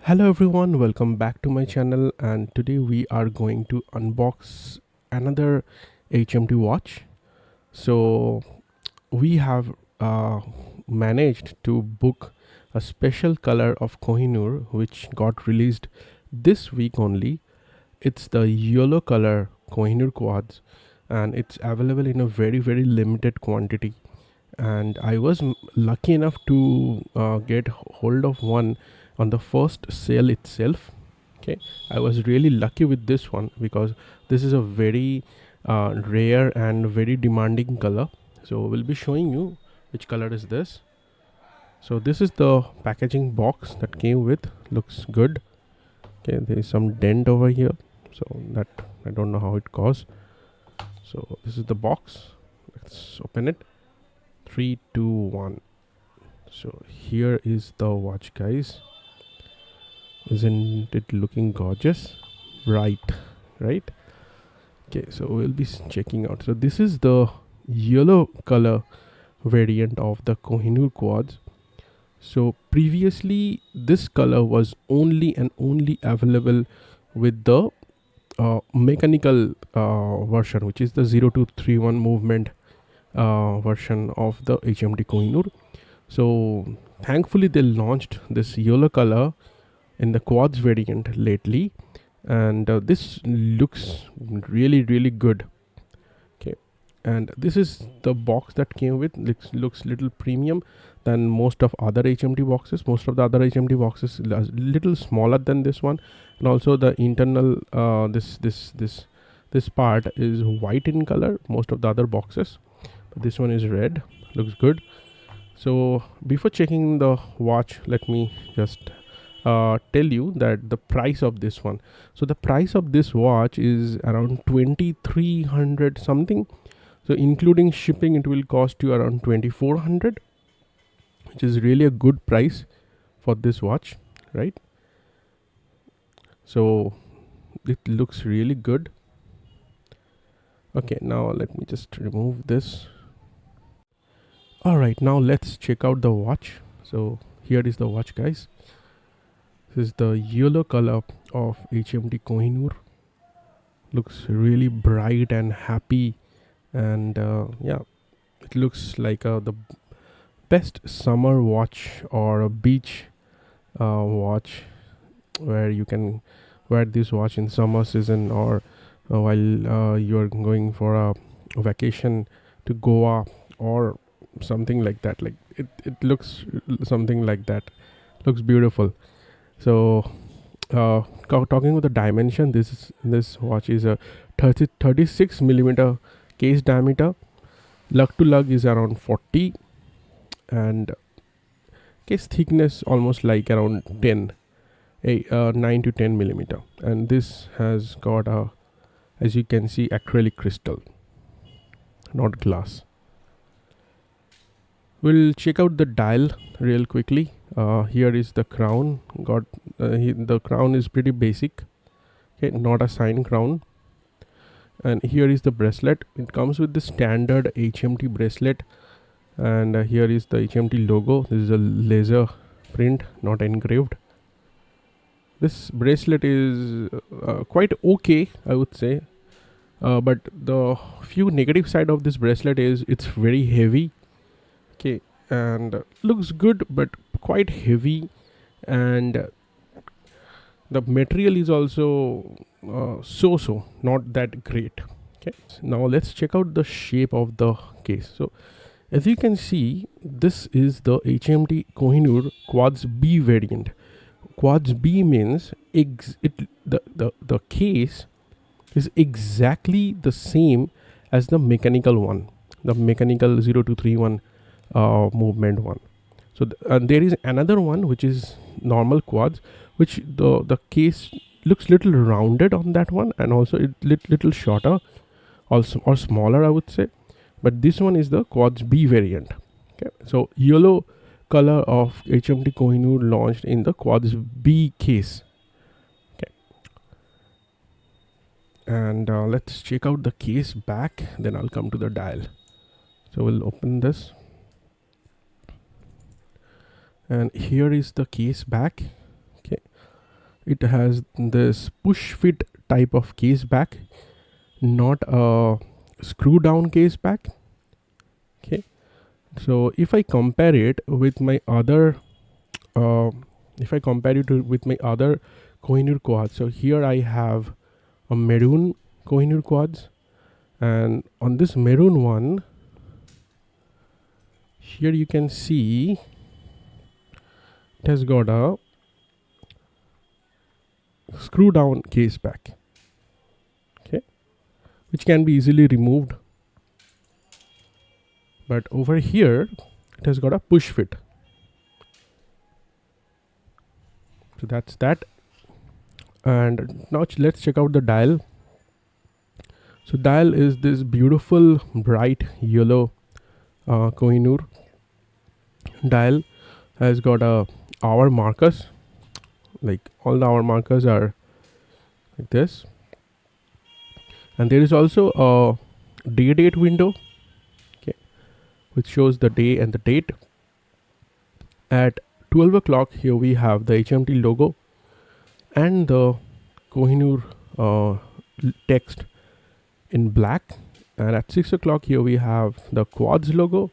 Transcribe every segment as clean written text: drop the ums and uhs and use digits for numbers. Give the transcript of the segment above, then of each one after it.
Hello everyone, welcome back to my channel, and today we are going to unbox another HMT watch. So we have managed to book a special color of Kohinoor which got released this week only. It's the yellow color Kohinoor quads, and it's available in a very limited quantity. And I was lucky enough to get hold of one on the first sale itself. Okay, I was really lucky with this one because this is a very rare and very demanding color. So we'll be showing you which color is this. So this is the packaging box that came with. Looks good. Okay, there is some dent over here, so that I don't know how it caused. So this is the box. Let's open it. 3 2 1. So here is the watch, guys. Isn't it looking gorgeous? Right. Okay, so we'll be checking out. So this is the yellow color variant of the Kohinoor quads. So previously this color was only and only available with the mechanical version, which is the 0231 movement version of the HMT Kohinoor. So thankfully they launched this yellow color in the quads variant lately, and this looks really good. Okay, and this is the box that came with. Looks little premium than most of other HMT boxes. Most of the other HMT boxes are little smaller than this one, and also the internal this part is white in color. Most of the other boxes, but this one is red. Looks good. So before checking the watch, let me just tell you that the price of this one. So the price of this watch is around 2300 something. So including shipping, it will cost you around 2400, which is really a good price for this watch, right? So it looks really good. Okay, now let me just remove this. All right, now let's check out the watch. So here is the watch, guys. This is the yellow color of HMT Kohinoor. Looks really bright and happy, and yeah, it looks like the best summer watch or a beach watch, where you can wear this watch in summer season, or while you're going for a vacation to Goa or something like that. Like it looks something like that. Looks beautiful. So talking about the dimension, this watch is a 36 millimeter case diameter. Lug to lug is around 40, and case thickness almost like around 9 to 10 millimeter. And this has got a, as you can see, acrylic crystal, not glass. We'll check out the dial real quickly. Here is the crown. The crown is pretty basic. Okay, not a sign crown. And here is the bracelet. It comes with the standard HMT bracelet, and here is the HMT logo. This is a laser print, not engraved. This bracelet is quite okay, I would say. But the few negative side of this bracelet is it's very heavy. Okay, and looks good but quite heavy, and the material is also so not that great. Okay, now let's check out the shape of the case. So as you can see, this is the HMT Kohinoor Quads B variant. Quads B means the case is exactly the same as the mechanical one, the mechanical 0231 movement one. So and there is another one which is normal quads, which the case looks little rounded on that one, and also it little shorter, also or smaller, I would say. But this one is the quads B variant. Okay, so yellow color of HMT Kohinoor launched in the quads B case. Okay, and let's check out the case back, then I'll come to the dial. So we'll open this, and here is the case back. Okay, it has this push fit type of case back, not a screw down case back. Okay, so if I compare it with my other with my other Kohinoor quads, so here I have a maroon Kohinoor quads, and on this maroon one, here you can see it has got a screw down case back, okay, which can be easily removed. But over here it has got a push fit. So that's that. And now let's check out the dial. So dial is this beautiful bright yellow Kohinoor dial. Has got a hour markers, like all the hour markers are like this, and there is also a day date window, okay, which shows the day and the date. At 12 o'clock here we have the HMT logo and the Kohinoor text in black, and at 6 o'clock here we have the quads logo.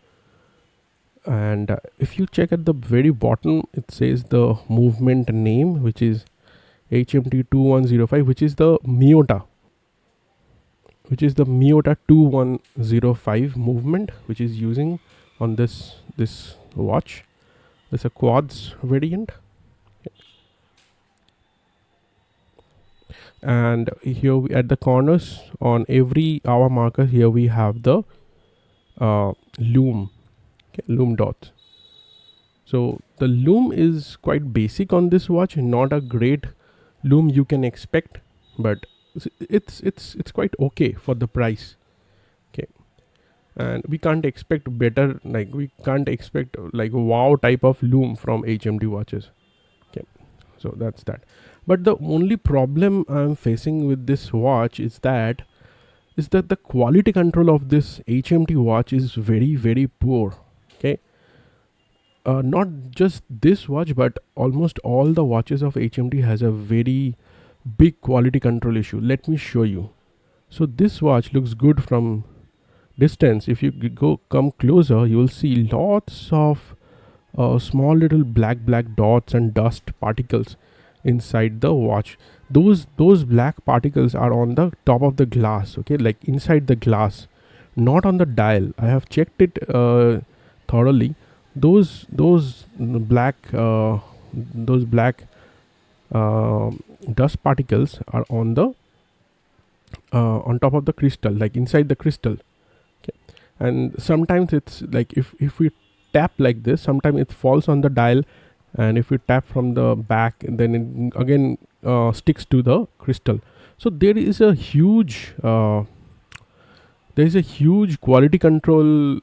And if you check at the very bottom, it says the movement name, which is HMT 2105, which is the Miota 2105 movement, which is using on this watch. It's a quads variant. And here at the corners on every hour marker, here we have the loom, loom dots. So the loom is quite basic on this watch, not a great loom you can expect, but it's quite okay for the price. Okay, and we can't expect better, like we can't expect like wow type of loom from HMT watches. Okay, so that's that. But the only problem I'm facing with this watch is that the quality control of this HMT watch is very, very poor. Okay, not just this watch, but almost all the watches of HMT has a very big quality control issue. Let me show you. So this watch looks good from distance. If you come closer, you will see lots of small little black dots and dust particles inside the watch. Those black particles are on the top of the glass, okay, like inside the glass, not on the dial. I have checked it thoroughly. Those black dust particles are on the on top of the crystal, like inside the crystal. Okay, and sometimes it's like if we tap like this, sometimes it falls on the dial, and if we tap from the back, then it again sticks to the crystal. So there is a huge quality control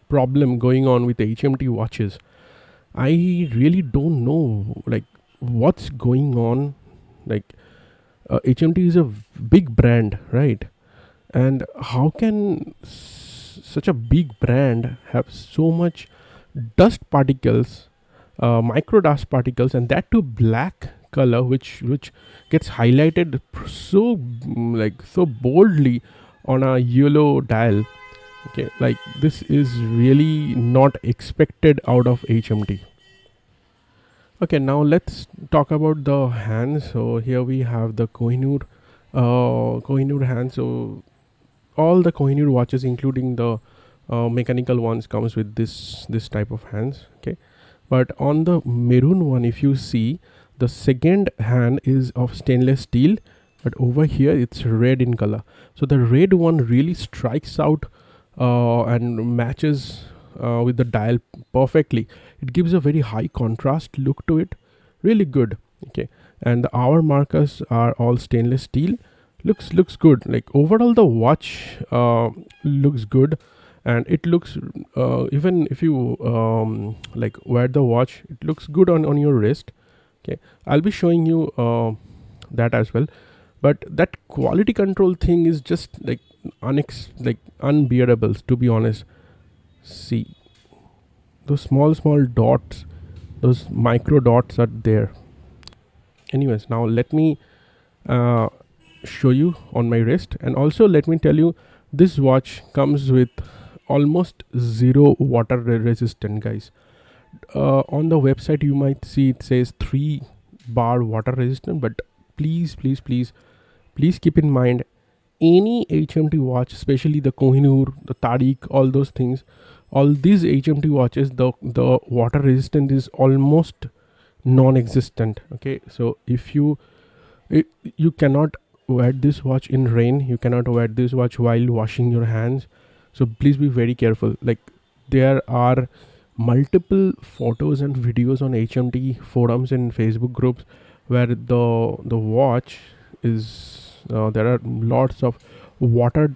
problem going on with HMT watches. I really don't know like what's going on. Like HMT is a big brand, right? And how can such a big brand have so much dust particles, micro dust particles, and that too black color, which gets highlighted so boldly on a yellow dial? Okay, like this is really not expected out of HMT. Okay, now let's talk about the hands. So here we have the Kohinoor hands. So all the Kohinoor watches, including the mechanical ones, comes with this type of hands. Okay, but on the maroon one, if you see, the second hand is of stainless steel, but over here it's red in color. So the red one really strikes out and matches with the dial perfectly. It gives a very high contrast look to it, really good. Okay, and the hour markers are all stainless steel. Looks good. Like overall the watch looks good, and it looks even if you like wear the watch, it looks good on your wrist. Okay, I'll be showing you that as well. But that quality control thing is just like unbearable, to be honest. See, those small dots, those micro dots are there. Anyways, now let me uh, show you on my wrist, and also let me tell you, this watch comes with almost zero water resistant, guys. On the website you might see it says 3 bar water resistant, but please keep in mind, any HMT watch, especially the Kohinoor, the Tariq, all those things, all these HMT watches, the water resistance is almost non-existent. Okay, so if you cannot wear this watch in rain, you cannot wear this watch while washing your hands, so please be very careful. Like, there are multiple photos and videos on HMT forums and Facebook groups where the watch is there are lots of water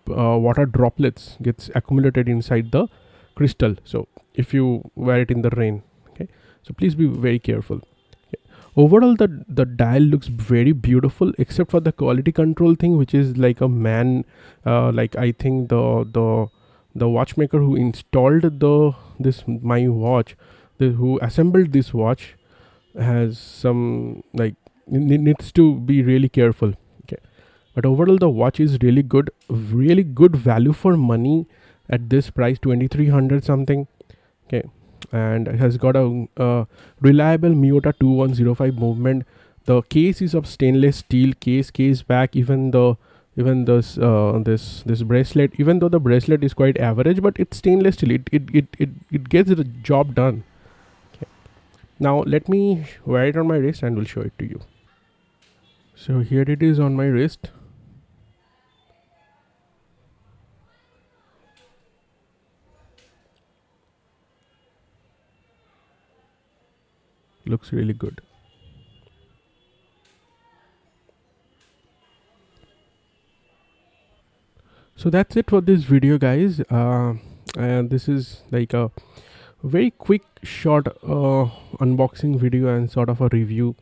droplets gets accumulated inside the crystal, so if you wear it in the rain. Okay, so please be very careful. Overall, the dial looks very beautiful, except for the quality control thing, which is like a man, like I think the watchmaker who installed this my watch, who assembled this watch, has some, like, needs to be really careful. Okay, but overall the watch is really good value for money at this price, 2300 something. Okay, and it has got a reliable Miyota 2105 movement. The case is of stainless steel, case back, even this bracelet, even though the bracelet is quite average, but it's stainless steel, it gets the job done. Okay, now let me wear it on my wrist and will show it to you. So here it is on my wrist. Looks really good. So that's it for this video, guys. And this is like a very quick short unboxing video and sort of a review.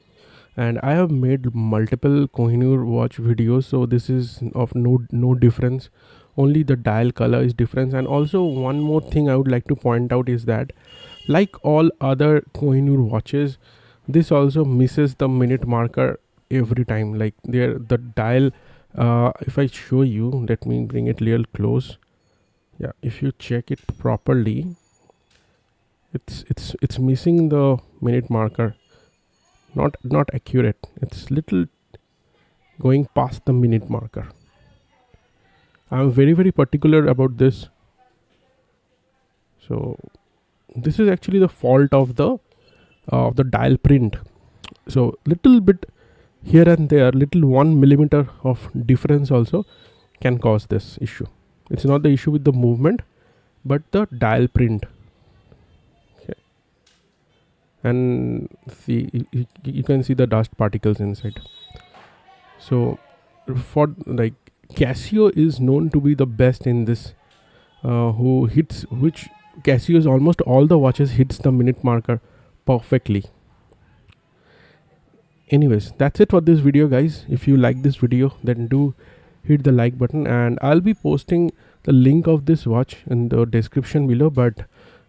And I have made multiple Kohinoor watch videos, so this is of no difference, only the dial color is different. And also one more thing I would like to point out is that, like all other Kohinoor watches, this also misses the minute marker every time. Like, the dial, if I show you, let me bring it real close. Yeah, if you check it properly, it's missing the minute marker, not accurate, it's little going past the minute marker. I'm very particular about this. So this is actually the fault of the dial print. So little bit here and there, little 1 millimeter of difference also can cause this issue. It's not the issue with the movement, but the dial print. Okay. And see, you can see the dust particles inside. So for, like, Casio is known to be the best in this, which Casio's almost all the watches hits the minute marker perfectly. Anyways, that's it for this video, guys. If you like this video, then do hit the like button, and I'll be posting the link of this watch in the description below, but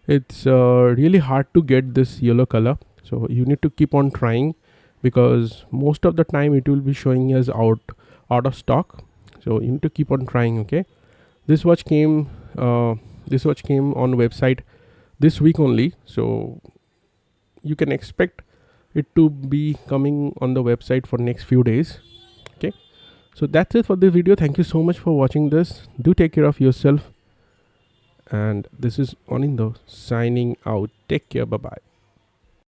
it's really hard to get this yellow color, so you need to keep on trying, because most of the time it will be showing as out of stock, so you need to keep on trying. Okay, this watch came on website this week only, so you can expect it to be coming on the website for next few days. Okay, so that's it for this video. Thank you so much for watching this. Do take care of yourself, and this is Onindo signing out. Take care. Bye bye.